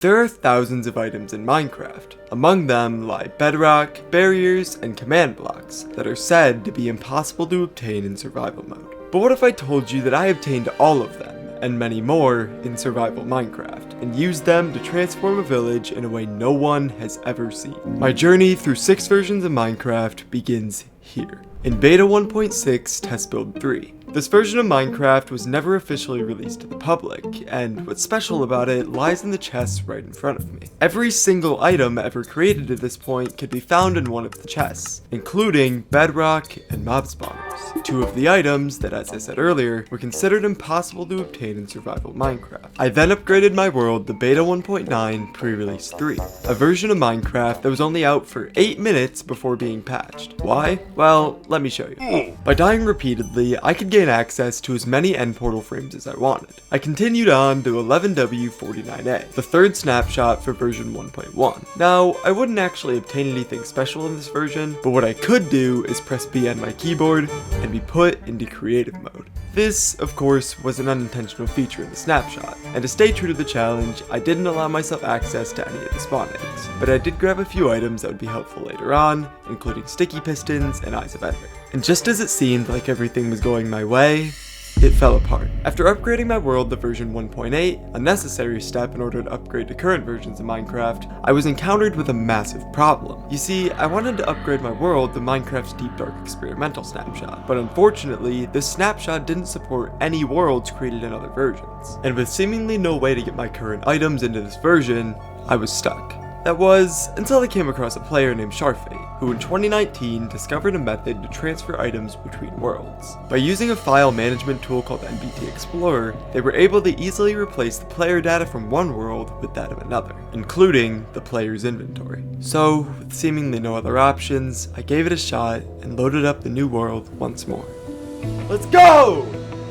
There are thousands of items in Minecraft. Among them lie bedrock, barriers, and command blocks that are said to be impossible to obtain in survival mode. But what if I told you that I obtained all of them, and many more, in survival Minecraft, and used them to transform a village in a way no one has ever seen? My journey through 6 versions of Minecraft begins here, in Beta 1.6 Test Build 3. This version of Minecraft was never officially released to the public, and what's special about it lies in the chests right in front of me. Every single item ever created at this point could be found in one of the chests, including bedrock and mob spawners. 2 of the items that, as I said earlier, were considered impossible to obtain in survival Minecraft. I then upgraded my world to Beta 1.9 Pre-Release 3, a version of Minecraft that was only out for 8 minutes before being patched. Why? Well, let me show you. By dying repeatedly, I could gain access to as many end portal frames as I wanted. I continued on to 11W49A, the 3rd snapshot for version 1.1. Now, I wouldn't actually obtain anything special in this version, but what I could do is press B on my keyboard and be put into creative mode. This, of course, was an unintentional feature in the snapshot, and to stay true to the challenge, I didn't allow myself access to any of the spawn eggs, but I did grab a few items that would be helpful later on, including sticky pistons and eyes of ender. And just as it seemed like everything was going my way, it fell apart. After upgrading my world to version 1.8, a necessary step in order to upgrade to current versions of Minecraft, I was encountered with a massive problem. You see, I wanted to upgrade my world to Minecraft's Deep Dark Experimental snapshot, but unfortunately, this snapshot didn't support any worlds created in other versions. And with seemingly no way to get my current items into this version, I was stuck. That was until I came across a player named Sharfate, who in 2019 discovered a method to transfer items between worlds. By using a file management tool called NBT Explorer, they were able to easily replace the player data from one world with that of another, including the player's inventory. So, with seemingly no other options, I gave it a shot and loaded up the new world once more. Let's go!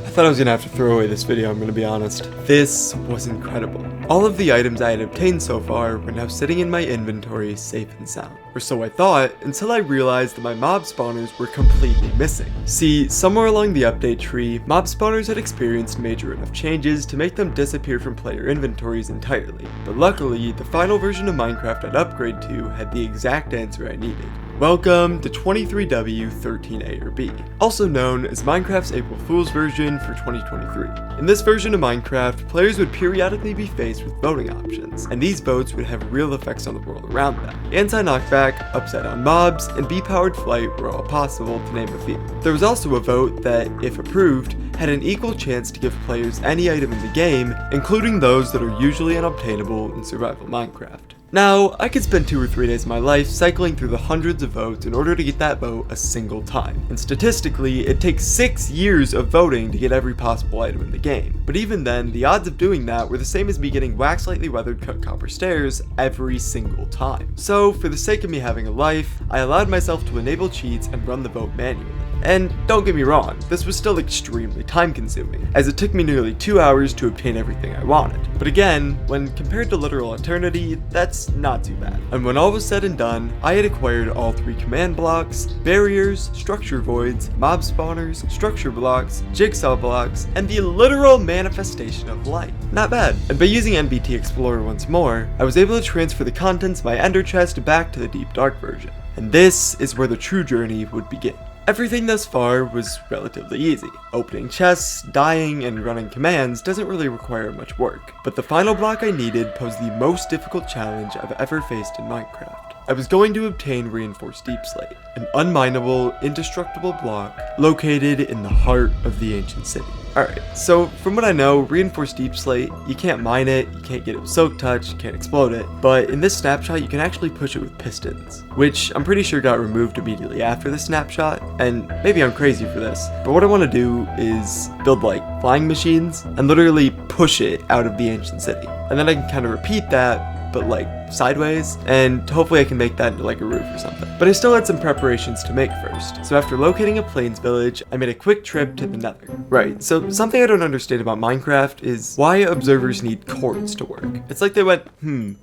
I thought I was gonna have to throw away this video, I'm gonna be honest. This was incredible. All of the items I had obtained so far were now sitting in my inventory safe and sound. Or so I thought, until I realized that my mob spawners were completely missing. See, somewhere along the update tree, mob spawners had experienced major enough changes to make them disappear from player inventories entirely. But luckily, the final version of Minecraft I'd upgrade to had the exact answer I needed. Welcome to 23W13A or B, also known as Minecraft's April Fool's version for 2023. In this version of Minecraft, players would periodically be faced with voting options, and these votes would have real effects on the world around them. Anti-knockback, upside down mobs, and B-powered flight were all possible, to name a few. There was also a vote that, if approved, had an equal chance to give players any item in the game, including those that are usually unobtainable in survival Minecraft. Now, I could spend 2 or 3 days of my life cycling through the hundreds of votes in order to get that vote a single time. And statistically, it takes 6 years of voting to get every possible item in the game. But even then, the odds of doing that were the same as me getting wax lightly weathered cut copper stairs every single time. So, for the sake of me having a life, I allowed myself to enable cheats and run the vote manually. And don't get me wrong, this was still extremely time consuming, as it took me nearly 2 hours to obtain everything I wanted. But again, when compared to literal eternity, that's not too bad. And when all was said and done, I had acquired all 3 command blocks, barriers, structure voids, mob spawners, structure blocks, jigsaw blocks, and the literal manifestation of light. Not bad. And by using NBT Explorer once more, I was able to transfer the contents of my ender chest back to the Deep Dark version. And this is where the true journey would begin. Everything thus far was relatively easy. Opening chests, dying, and running commands doesn't really require much work, but the final block I needed posed the most difficult challenge I've ever faced in Minecraft. I was going to obtain reinforced deep slate, an unminable, indestructible block located in the heart of the ancient city. Alright, so from what I know, reinforced deep slate, you can't mine it, you can't get it with silk touch, you can't explode it, but in this snapshot you can actually push it with pistons, which I'm pretty sure got removed immediately after the snapshot, and maybe I'm crazy for this, but what I want to do is build like flying machines and literally push it out of the ancient city. And then I can kind of repeat that, but like sideways, and hopefully I can make that into like a roof or something. But I still had some preparations to make first. So after locating a plains village, I made a quick trip to the nether. Right, so something I don't understand about Minecraft is why observers need quartz to work. It's like they went,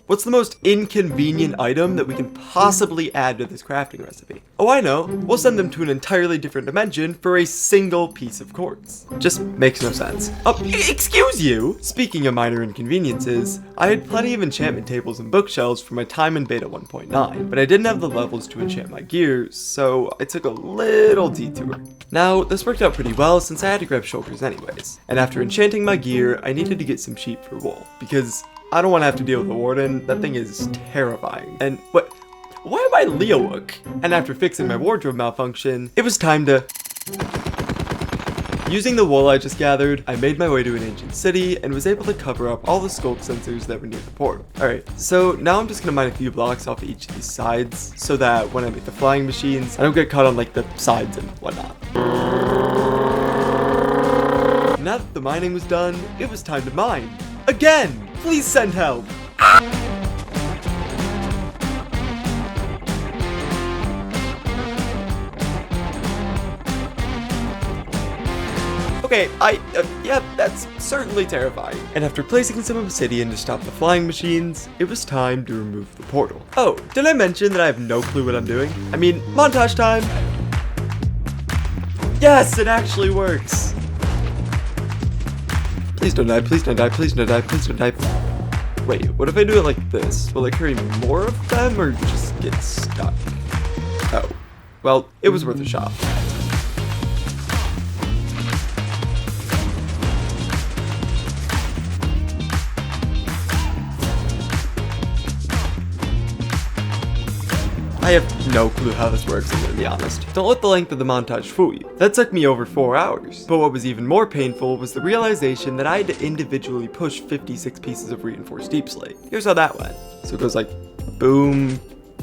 what's the most inconvenient item that we can possibly add to this crafting recipe? Oh, I know, we'll send them to an entirely different dimension for a single piece of quartz. Just makes no sense. Oh, excuse you! Speaking of minor inconveniences, I had plenty of enchantment tables and bookshelves for my time in beta 1.9, but I didn't have the levels to enchant my gear, so I took a little detour. Now, this worked out pretty well since I had to grab shulkers anyways, and after enchanting my gear, I needed to get some sheep for wool, because I don't want to have to deal with the warden. That thing is terrifying. And why am I Leowook? And after fixing my wardrobe malfunction, it was time to... Using the wool I just gathered, I made my way to an ancient city and was able to cover up all the sculk sensors that were near the portal. Alright, so now I'm just gonna mine a few blocks off of each of these sides so that when I make the flying machines, I don't get caught on like the sides and whatnot. Now that the mining was done, it was time to mine. Again! Please send help! Okay, yeah, that's certainly terrifying. And after placing some obsidian to stop the flying machines, it was time to remove the portal. Oh, did I mention that I have no clue what I'm doing? I mean, montage time! Yes, it actually works! Please don't die, please don't die, please don't die, please don't die. Wait, what if I do it like this? Will I carry more of them or just get stuck? Oh, well, it was worth a shot. I have no clue how this works, I'm gonna be honest. Don't let the length of the montage fool you. That took me over 4 hours. But what was even more painful was the realization that I had to individually push 56 pieces of reinforced deep slate. Here's how that went. So it goes like boom,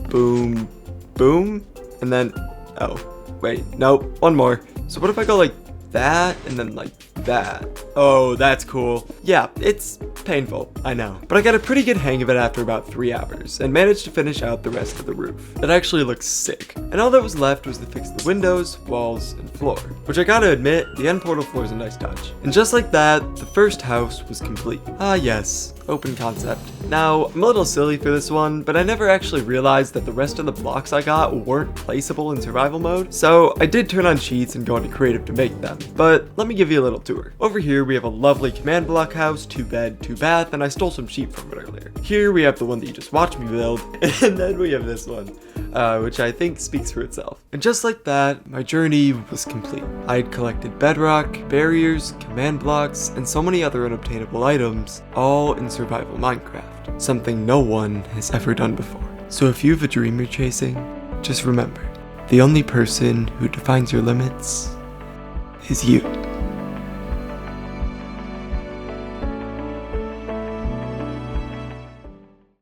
boom, boom, and then, oh, wait, nope, one more. So what if I go like that and then like that? Oh, that's cool. Yeah, it's painful, I know. But I got a pretty good hang of it after about 3 hours and managed to finish out the rest of the roof. It actually looks sick. And all that was left was to fix the windows, walls, and floor. Which I gotta admit, the end portal floor is a nice touch. And just like that, the first house was complete. Ah yes, open concept. Now, I'm a little silly for this one, but I never actually realized that the rest of the blocks I got weren't placeable in survival mode. So I did turn on cheats and go into creative to make them. But let me give you a little tour. Over here we have a lovely command block house, 2 bed, 2 bath, and I stole some sheep from it earlier. Here we have the one that you just watched me build, and then we have this one, which I think speaks for itself. And just like that, my journey was complete. I had collected bedrock, barriers, command blocks, and so many other unobtainable items, all in survival Minecraft. Something no one has ever done before. So if you have a dream you're chasing, just remember, the only person who defines your limits is you.